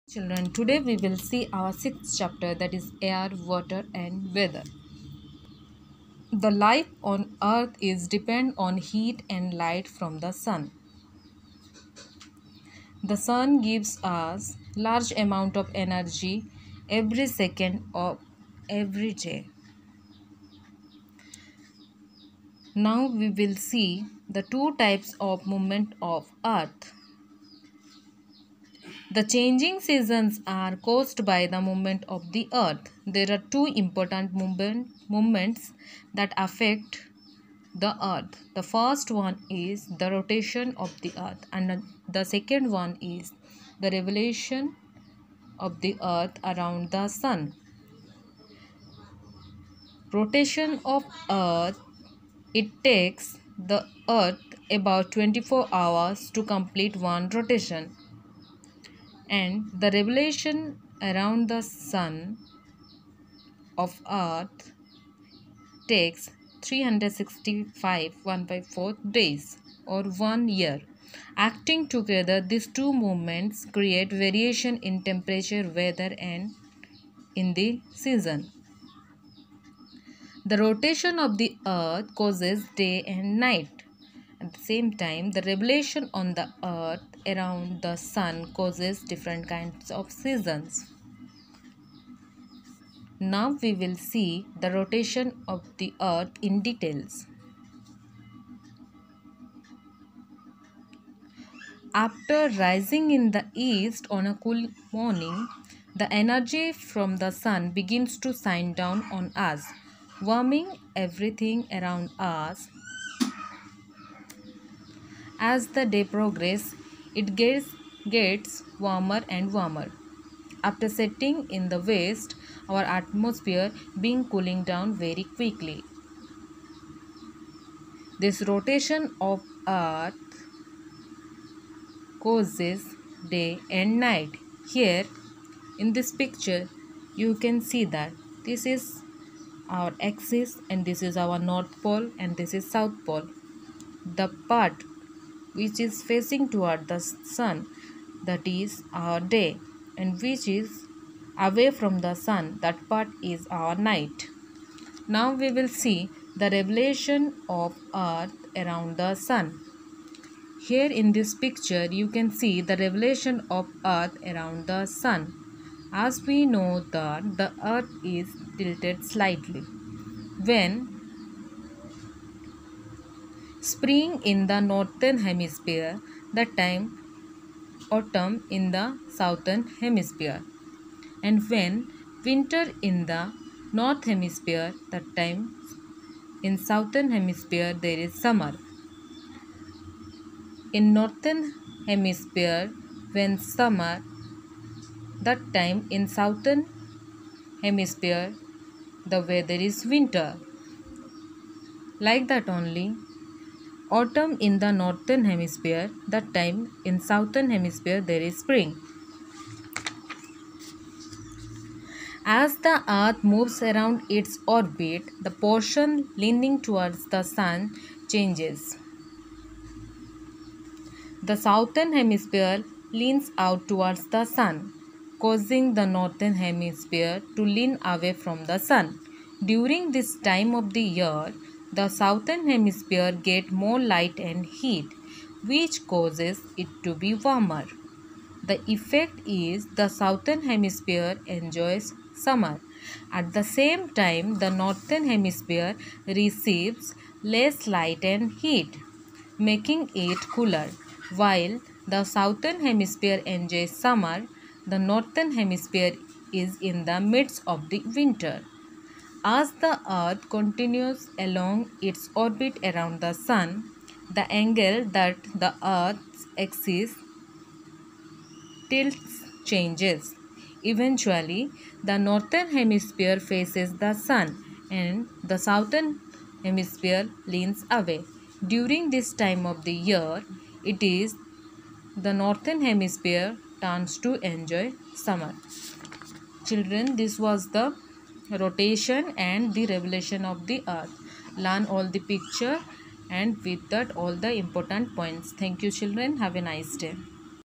Children, today we will see our sixth chapter, that is air, water and weather. The life on earth is depend on heat and light from the sun. The sun gives us large amount of energy every second of every day. Now we will see the two types of movement of earth. The changing seasons are caused by the movement of the earth. There are two important movements that affect the earth. The first one is the rotation of the earth, and the second one is the revolution of the earth around the sun. Rotation of earth, it takes the earth about 24 hours to complete one rotation, and the revolution around the sun of earth takes 365 1/4 days or 1 year. Acting together, these two movements create variation in temperature, weather and in the season. The rotation of the earth causes day and night. At the same time, the revolution on the earth around the sun causes different kinds of seasons. Now we will see the rotation of the earth in details. After rising in the east on a cool morning, the energy from the sun begins to shine down on us, warming everything around us. As the day progresses, it gets warmer and warmer. After setting in the west, our atmosphere being cooling down very quickly. This rotation of earth causes day and night. Here in this picture you can see that this is our axis and this is our north pole and this is south pole. The part which is facing toward the sun, that is our day, and which is away from the sun, that part is our night. Now we will see the revolution of earth around the sun. Here in this picture you can see the revolution of earth around the sun. As we know that the earth is tilted slightly. When spring in the northern hemisphere, that time autumn in the southern hemisphere, and when winter in the north hemisphere, that time in southern hemisphere there is summer. In northern hemisphere when summer, that time in southern hemisphere the weather is winter. Like that only, autumn in the northern hemisphere, that time in southern hemisphere there is spring. As the earth moves around its orbit, the portion leaning towards the sun changes. The southern hemisphere leans out towards the sun, causing the northern hemisphere to lean away from the sun. During this time of the year, the southern hemisphere gets more light and heat, which causes it to be warmer. The effect is the southern hemisphere enjoys summer. At the same time, the northern hemisphere receives less light and heat, making it cooler. While the southern hemisphere enjoys summer, the northern hemisphere is in the midst of the winter. As the earth continues along its orbit around the sun, the angle that the earth's axis tilts changes. Eventually, the northern hemisphere faces the sun and the southern hemisphere leans away. During this time of the year, it is the northern hemisphere turns to enjoy summer. Children, this was the rotation and the revolution of the earth. Learn all the picture and with that all the important points. Thank you children. Have a nice day.